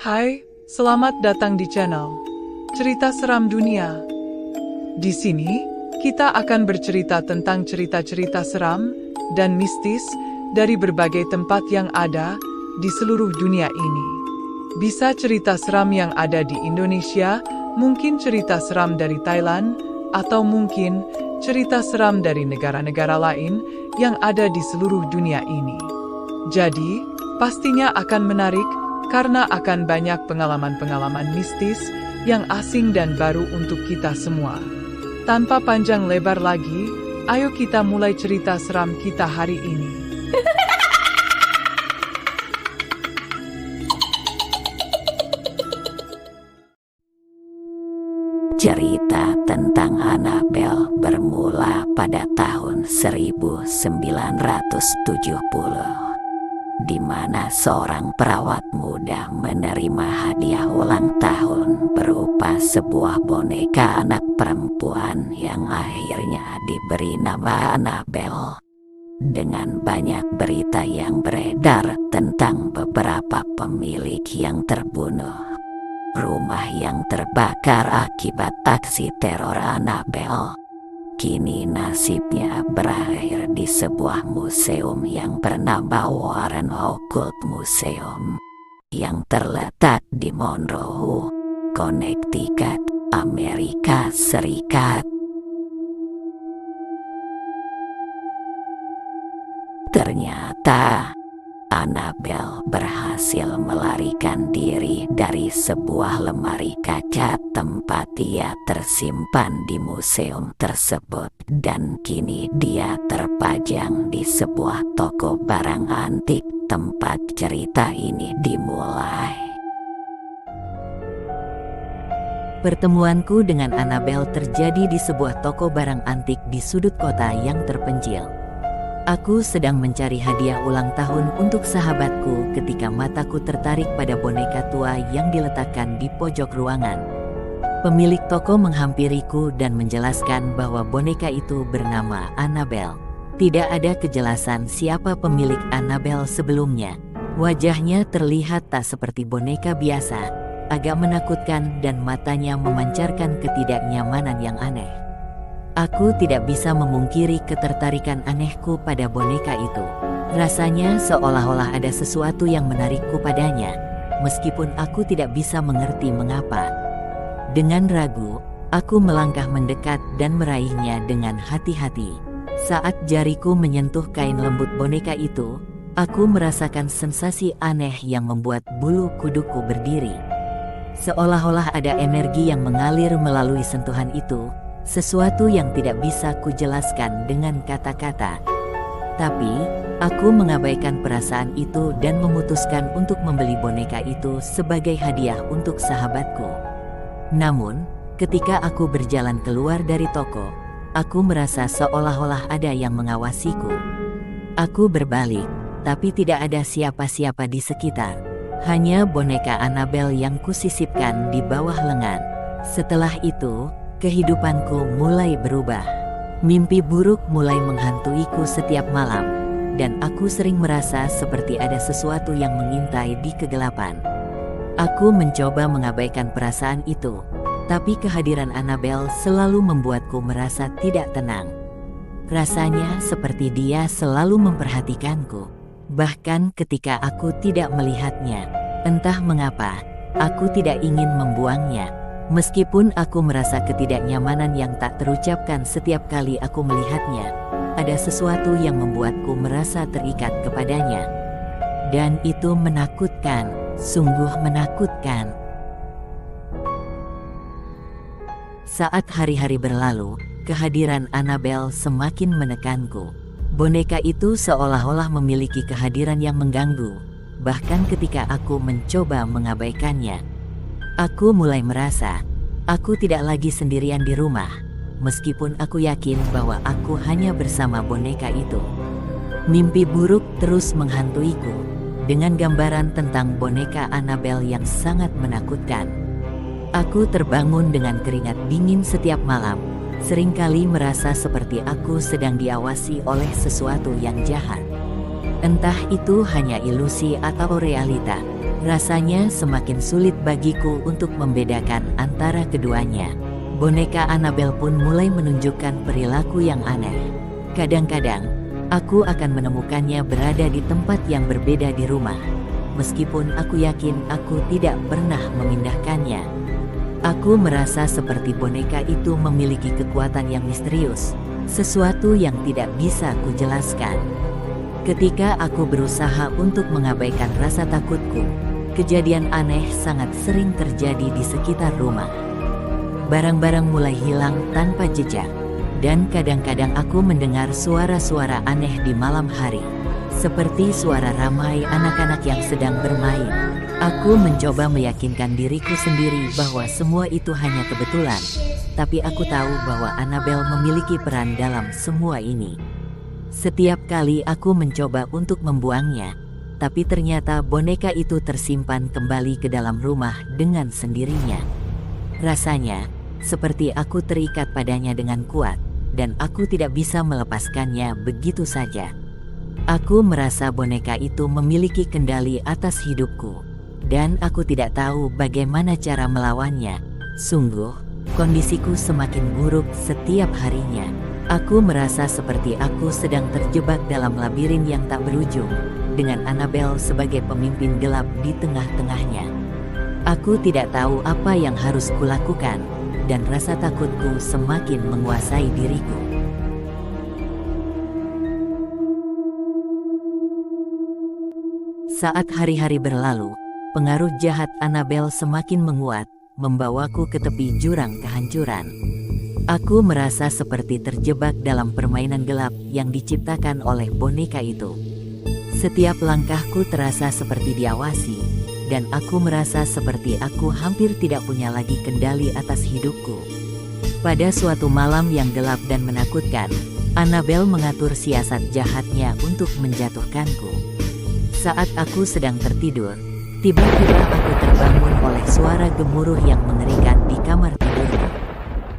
Hai, selamat datang di channel Cerita Seram Dunia. Di sini, kita akan bercerita tentang cerita-cerita seram dan mistis dari berbagai tempat yang ada di seluruh dunia ini. Bisa cerita seram yang ada di Indonesia, mungkin cerita seram dari Thailand, atau mungkin cerita seram dari negara-negara lain yang ada di seluruh dunia ini. Jadi, pastinya akan menarik karena akan banyak pengalaman-pengalaman mistis yang asing dan baru untuk kita semua. Tanpa panjang lebar lagi, ayo kita mulai cerita seram kita hari ini. Cerita tentang Annabelle bermula pada tahun 1970, di mana seorang perawat muda menerima hadiah ulang tahun berupa sebuah boneka anak perempuan yang akhirnya diberi nama Annabelle. Dengan banyak berita yang beredar tentang beberapa pemilik yang terbunuh, rumah yang terbakar akibat aksi teror Annabelle, kini nasibnya berakhir di sebuah museum yang bernama Warren Occult Museum yang terletak di Monroe, Connecticut, Amerika Serikat. Ternyata Annabelle berhasil melarikan diri dari sebuah lemari kaca tempat ia tersimpan di museum tersebut, dan kini dia terpajang di sebuah toko barang antik tempat cerita ini dimulai. Pertemuanku dengan Annabelle terjadi di sebuah toko barang antik di sudut kota yang terpencil. Aku sedang mencari hadiah ulang tahun untuk sahabatku ketika mataku tertarik pada boneka tua yang diletakkan di pojok ruangan. Pemilik toko menghampiriku dan menjelaskan bahwa boneka itu bernama Annabelle. Tidak ada kejelasan siapa pemilik Annabelle sebelumnya. Wajahnya terlihat tak seperti boneka biasa, agak menakutkan dan matanya memancarkan ketidaknyamanan yang aneh. Aku tidak bisa memungkiri ketertarikan anehku pada boneka itu. Rasanya seolah-olah ada sesuatu yang menarikku padanya, meskipun aku tidak bisa mengerti mengapa. Dengan ragu, aku melangkah mendekat dan meraihnya dengan hati-hati. Saat jariku menyentuh kain lembut boneka itu, aku merasakan sensasi aneh yang membuat bulu kuduku berdiri. Seolah-olah ada energi yang mengalir melalui sentuhan itu, sesuatu yang tidak bisa kujelaskan dengan kata-kata. Tapi, aku mengabaikan perasaan itu dan memutuskan untuk membeli boneka itu sebagai hadiah untuk sahabatku. Namun, ketika aku berjalan keluar dari toko, aku merasa seolah-olah ada yang mengawasiku. Aku berbalik, tapi tidak ada siapa-siapa di sekitar. Hanya boneka Annabelle yang kusisipkan di bawah lengan. Setelah itu, kehidupanku mulai berubah. Mimpi buruk mulai menghantuiku setiap malam, dan aku sering merasa seperti ada sesuatu yang mengintai di kegelapan. Aku mencoba mengabaikan perasaan itu, tapi kehadiran Annabelle selalu membuatku merasa tidak tenang. Rasanya seperti dia selalu memperhatikanku, bahkan ketika aku tidak melihatnya. Entah mengapa, aku tidak ingin membuangnya. Meskipun aku merasa ketidaknyamanan yang tak terucapkan setiap kali aku melihatnya, ada sesuatu yang membuatku merasa terikat kepadanya. Dan itu menakutkan, sungguh menakutkan. Saat hari-hari berlalu, kehadiran Annabelle semakin menekanku. Boneka itu seolah-olah memiliki kehadiran yang mengganggu, bahkan ketika aku mencoba mengabaikannya. Aku mulai merasa, aku tidak lagi sendirian di rumah, meskipun aku yakin bahwa aku hanya bersama boneka itu. Mimpi buruk terus menghantuiku, dengan gambaran tentang boneka Annabelle yang sangat menakutkan. Aku terbangun dengan keringat dingin setiap malam, seringkali merasa seperti aku sedang diawasi oleh sesuatu yang jahat. Entah itu hanya ilusi atau realita, Rasanya semakin sulit bagiku untuk membedakan antara keduanya. Boneka Annabelle pun mulai menunjukkan perilaku yang aneh. Kadang-kadang, aku akan menemukannya berada di tempat yang berbeda di rumah. Meskipun aku yakin aku tidak pernah memindahkannya. Aku merasa seperti boneka itu memiliki kekuatan yang misterius, sesuatu yang tidak bisa kujelaskan. Ketika aku berusaha untuk mengabaikan rasa takutku, kejadian aneh sangat sering terjadi di sekitar rumah. Barang-barang mulai hilang tanpa jejak, dan kadang-kadang aku mendengar suara-suara aneh di malam hari, seperti suara ramai anak-anak yang sedang bermain. Aku mencoba meyakinkan diriku sendiri bahwa semua itu hanya kebetulan, tapi aku tahu bahwa Annabelle memiliki peran dalam semua ini. Setiap kali aku mencoba untuk membuangnya, tapi ternyata boneka itu tersimpan kembali ke dalam rumah dengan sendirinya. Rasanya seperti aku terikat padanya dengan kuat, dan aku tidak bisa melepaskannya begitu saja. Aku merasa boneka itu memiliki kendali atas hidupku, dan aku tidak tahu bagaimana cara melawannya. Sungguh, kondisiku semakin buruk setiap harinya. Aku merasa seperti aku sedang terjebak dalam labirin yang tak berujung, dengan Annabelle sebagai pemimpin gelap di tengah-tengahnya. Aku tidak tahu apa yang harus kulakukan, dan rasa takutku semakin menguasai diriku. Saat hari-hari berlalu, pengaruh jahat Annabelle semakin menguat, membawaku ke tepi jurang kehancuran. Aku merasa seperti terjebak dalam permainan gelap yang diciptakan oleh boneka itu. Setiap langkahku terasa seperti diawasi, dan aku merasa seperti aku hampir tidak punya lagi kendali atas hidupku. Pada suatu malam yang gelap dan menakutkan, Annabelle mengatur siasat jahatnya untuk menjatuhkanku. Saat aku sedang tertidur, tiba-tiba aku terbangun oleh suara gemuruh yang mengerikan di kamar tidurku.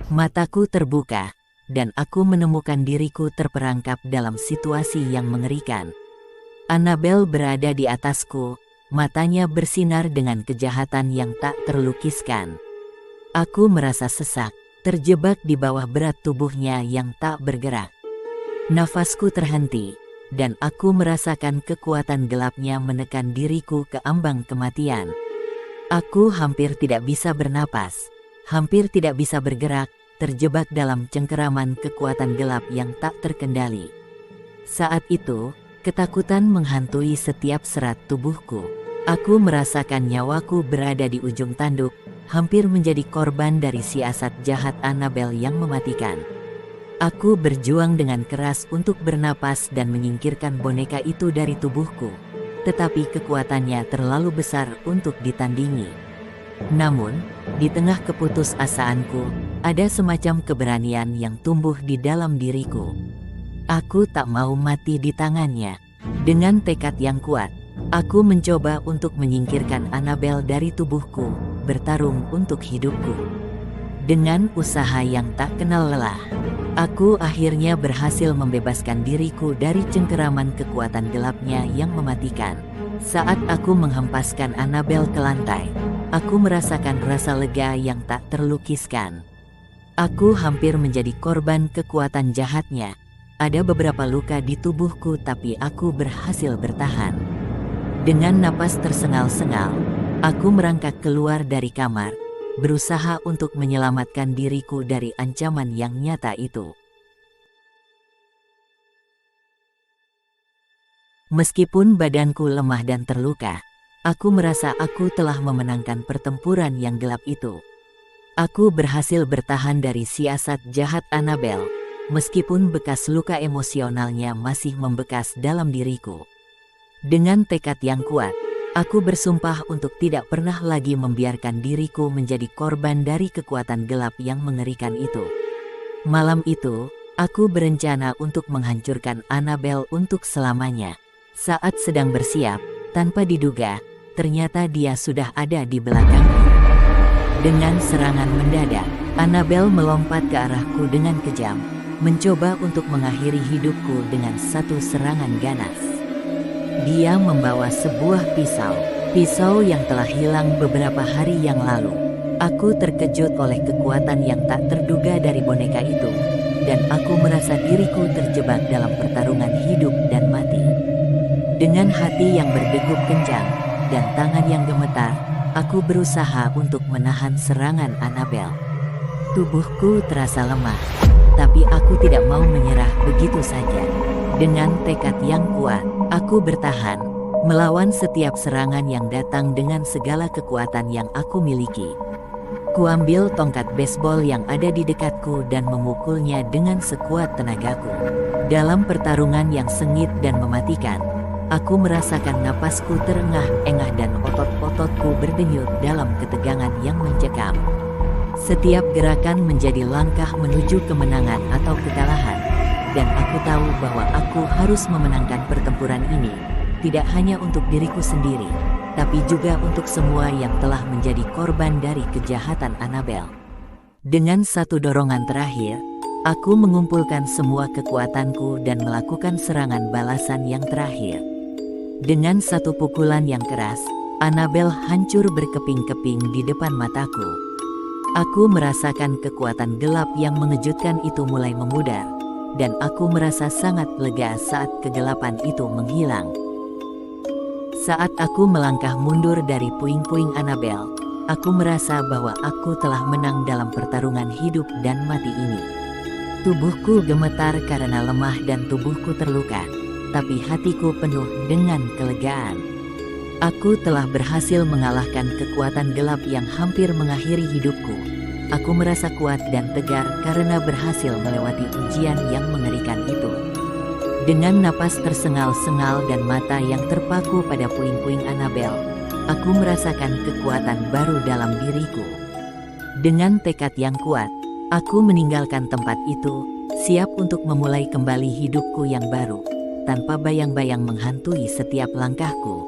Mataku terbuka, dan aku menemukan diriku terperangkap dalam situasi yang mengerikan. Annabelle berada di atasku, matanya bersinar dengan kejahatan yang tak terlukiskan. Aku merasa sesak, terjebak di bawah berat tubuhnya yang tak bergerak. Nafasku terhenti, dan aku merasakan kekuatan gelapnya menekan diriku ke ambang kematian. Aku hampir tidak bisa bernapas, hampir tidak bisa bergerak, terjebak dalam cengkeraman kekuatan gelap yang tak terkendali. Saat itu, ketakutan menghantui setiap serat tubuhku. Aku merasakan nyawaku berada di ujung tanduk, hampir menjadi korban dari siasat jahat Annabelle yang mematikan. Aku berjuang dengan keras untuk bernapas dan menyingkirkan boneka itu dari tubuhku, tetapi kekuatannya terlalu besar untuk ditandingi. Namun, di tengah keputusasaanku, ada semacam keberanian yang tumbuh di dalam diriku. Aku tak mau mati di tangannya. Dengan tekad yang kuat, aku mencoba untuk menyingkirkan Annabelle dari tubuhku, bertarung untuk hidupku. Dengan usaha yang tak kenal lelah, aku akhirnya berhasil membebaskan diriku dari cengkeraman kekuatan gelapnya yang mematikan. Saat aku menghempaskan Annabelle ke lantai, aku merasakan rasa lega yang tak terlukiskan. Aku hampir menjadi korban kekuatan jahatnya. Ada beberapa luka di tubuhku, tapi aku berhasil bertahan. Dengan napas tersengal-sengal, aku merangkak keluar dari kamar, berusaha untuk menyelamatkan diriku dari ancaman yang nyata itu. Meskipun badanku lemah dan terluka, aku merasa aku telah memenangkan pertempuran yang gelap itu. Aku berhasil bertahan dari siasat jahat Annabelle, meskipun bekas luka emosionalnya masih membekas dalam diriku. Dengan tekad yang kuat, aku bersumpah untuk tidak pernah lagi membiarkan diriku menjadi korban dari kekuatan gelap yang mengerikan itu. Malam itu, aku berencana untuk menghancurkan Annabelle untuk selamanya. Saat sedang bersiap, tanpa diduga, ternyata dia sudah ada di belakangku. Dengan serangan mendadak, Annabelle melompat ke arahku dengan kejam, mencoba untuk mengakhiri hidupku dengan satu serangan ganas. Dia membawa sebuah pisau, Pisau yang telah hilang beberapa hari yang lalu. Aku terkejut oleh kekuatan yang tak terduga dari boneka itu, dan aku merasa diriku terjebak dalam pertarungan hidup dan mati. Dengan hati yang berdegup kencang dan tangan yang gemetar, aku berusaha untuk menahan serangan Annabel. Tubuhku terasa lemah, tapi aku tidak mau menyerah begitu saja. Dengan tekad yang kuat, aku bertahan, melawan setiap serangan yang datang dengan segala kekuatan yang aku miliki. Kuambil tongkat baseball yang ada di dekatku dan memukulnya dengan sekuat tenagaku. Dalam pertarungan yang sengit dan mematikan, aku merasakan napasku terengah-engah dan otot-ototku berdenyut dalam ketegangan yang mencekam. Setiap gerakan menjadi langkah menuju kemenangan atau kekalahan, dan aku tahu bahwa aku harus memenangkan pertempuran ini, tidak hanya untuk diriku sendiri, tapi juga untuk semua yang telah menjadi korban dari kejahatan Annabel. Dengan satu dorongan terakhir, aku mengumpulkan semua kekuatanku dan melakukan serangan balasan yang terakhir. Dengan satu pukulan yang keras, Annabel hancur berkeping-keping di depan mataku. Aku merasakan kekuatan gelap yang mengejutkan itu mulai memudar, dan aku merasa sangat lega saat kegelapan itu menghilang. Saat aku melangkah mundur dari puing-puing Annabel, aku merasa bahwa aku telah menang dalam pertarungan hidup dan mati ini. Tubuhku gemetar karena lemah dan tubuhku terluka, tapi hatiku penuh dengan kelegaan. Aku telah berhasil mengalahkan kekuatan gelap yang hampir mengakhiri hidupku. Aku merasa kuat dan tegar karena berhasil melewati ujian yang mengerikan itu. Dengan napas tersengal-sengal dan mata yang terpaku pada puing-puing Annabel, aku merasakan kekuatan baru dalam diriku. Dengan tekad yang kuat, aku meninggalkan tempat itu, siap untuk memulai kembali hidupku yang baru, tanpa bayang-bayang menghantui setiap langkahku.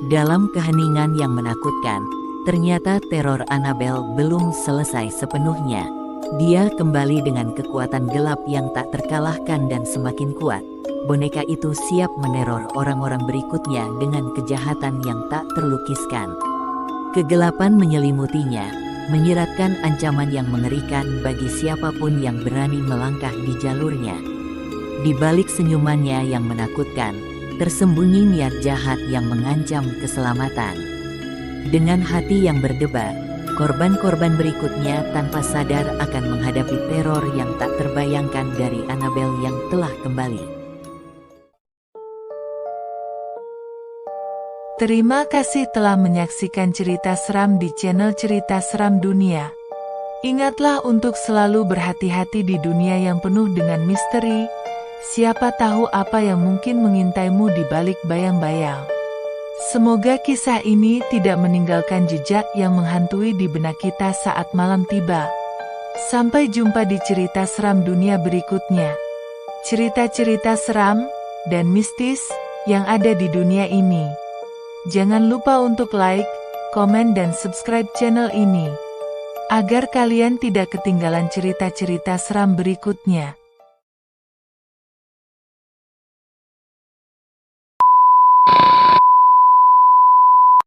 Dalam keheningan yang menakutkan, ternyata teror Annabel belum selesai sepenuhnya. Dia kembali dengan kekuatan gelap yang tak terkalahkan dan semakin kuat. Boneka itu siap meneror orang-orang berikutnya dengan kejahatan yang tak terlukiskan. Kegelapan menyelimutinya, menyiratkan ancaman yang mengerikan bagi siapapun yang berani melangkah di jalurnya. Di balik senyumannya yang menakutkan, tersembunyi niat jahat yang mengancam keselamatan. Dengan hati yang berdebar, korban-korban berikutnya tanpa sadar akan menghadapi teror yang tak terbayangkan dari Annabel yang telah kembali. Terima kasih telah menyaksikan cerita seram di channel Cerita Seram Dunia. Ingatlah untuk selalu berhati-hati di dunia yang penuh dengan misteri. Siapa tahu apa yang mungkin mengintaimu di balik bayang-bayang. Semoga kisah ini tidak meninggalkan jejak yang menghantui di benak kita saat malam tiba. Sampai jumpa di cerita seram dunia berikutnya. Cerita-cerita seram dan mistis yang ada di dunia ini. Jangan lupa untuk like, komen dan subscribe channel ini, agar kalian tidak ketinggalan cerita-cerita seram berikutnya.